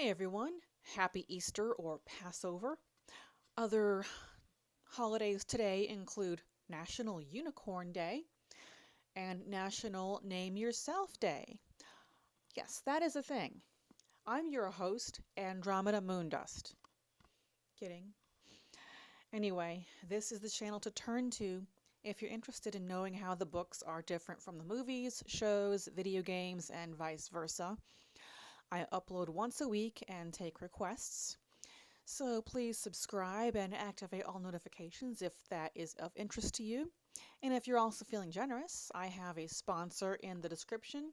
Hey everyone, happy Easter or Passover. Other holidays today include National Unicorn Day and National Name Yourself Day. Yes, that is a thing. I'm your host, Andromeda Moondust. Kidding. Anyway, this is the channel to turn to if you're interested in knowing how the books are different from the movies, shows, video games, and vice versa. I upload once a week and take requests. So please subscribe and activate all notifications if that is of interest to you. And if you're also feeling generous, I have a sponsor in the description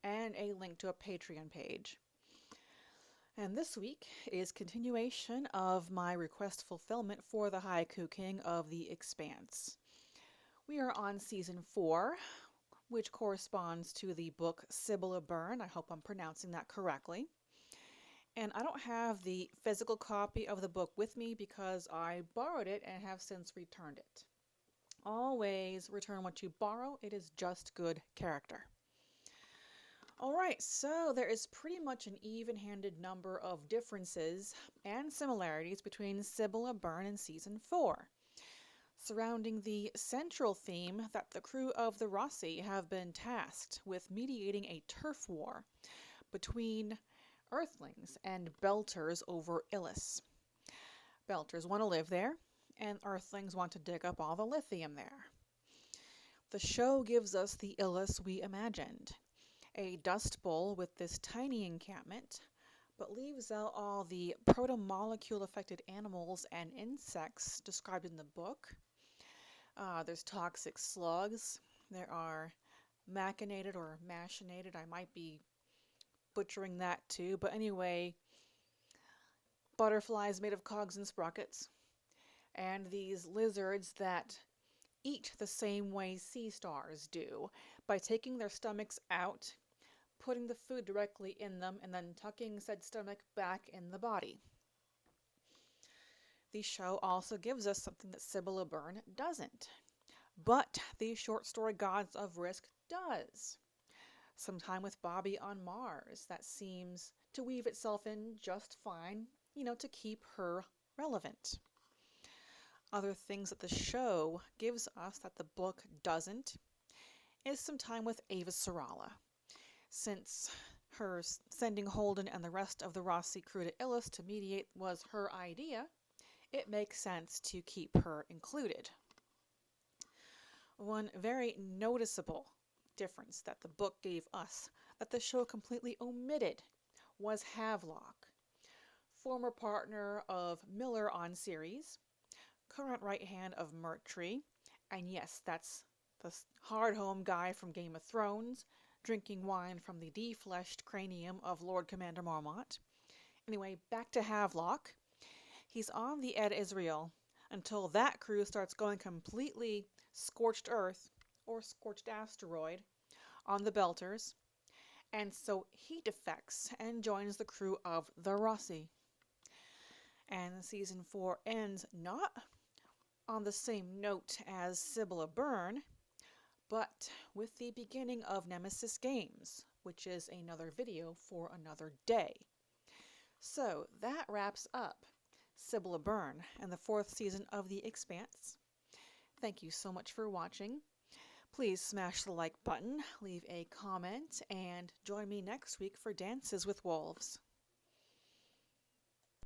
and a link to a Patreon page. And this week is continuation of my request fulfillment for the Haiku King of the Expanse. We are on season 4, which corresponds to the book Sibylla Byrne. I hope I'm pronouncing that correctly. And I don't have the physical copy of the book with me because I borrowed it and have since returned it. Always return what you borrow. It is just good character. Alright, so there is pretty much an even-handed number of differences and similarities between Sibylla Byrne and Season 4, surrounding the central theme that the crew of the Rossi have been tasked with mediating a turf war between Earthlings and Belters over Illis. Belters want to live there, and Earthlings want to dig up all the lithium there. The show gives us the Illis we imagined, a dust bowl with this tiny encampment, but leaves out all the protomolecule-affected animals and insects described in the book. There's toxic slugs. There are machinated or machinated, I might be butchering that too, but anyway, butterflies made of cogs and sprockets, and these lizards that eat the same way sea stars do, by taking their stomachs out, putting the food directly in them, and then tucking said stomach back in the body. The show also gives us something that Sibylla Byrne doesn't, but the short story Gods of Risk does. Some time with Bobby on Mars that seems to weave itself in just fine, to keep her relevant. Other things that the show gives us that the book doesn't is some time with Ava Sarala. Since her sending Holden and the rest of the Rossi crew to Illis to mediate was her idea, it makes sense to keep her included. One very noticeable difference that the book gave us that the show completely omitted was Havelock, former partner of Miller on series, current right hand of Murtry, and yes, that's the hard-home guy from Game of Thrones, drinking wine from the defleshed cranium of Lord Commander Marmont. Anyway, back to Havelock. He's on the Ed Israel until that crew starts going completely scorched earth, or scorched asteroid, on the Belters, and so he defects and joins the crew of the Rossi. And season 4 ends not on the same note as Sibylla Byrne, but with the beginning of Nemesis Games, which is another video for another day. So that wraps up Sibylla Byrne and the 4th season of The Expanse. Thank you so much for watching. Please smash the like button, leave a comment, and join me next week for Dances with Wolves.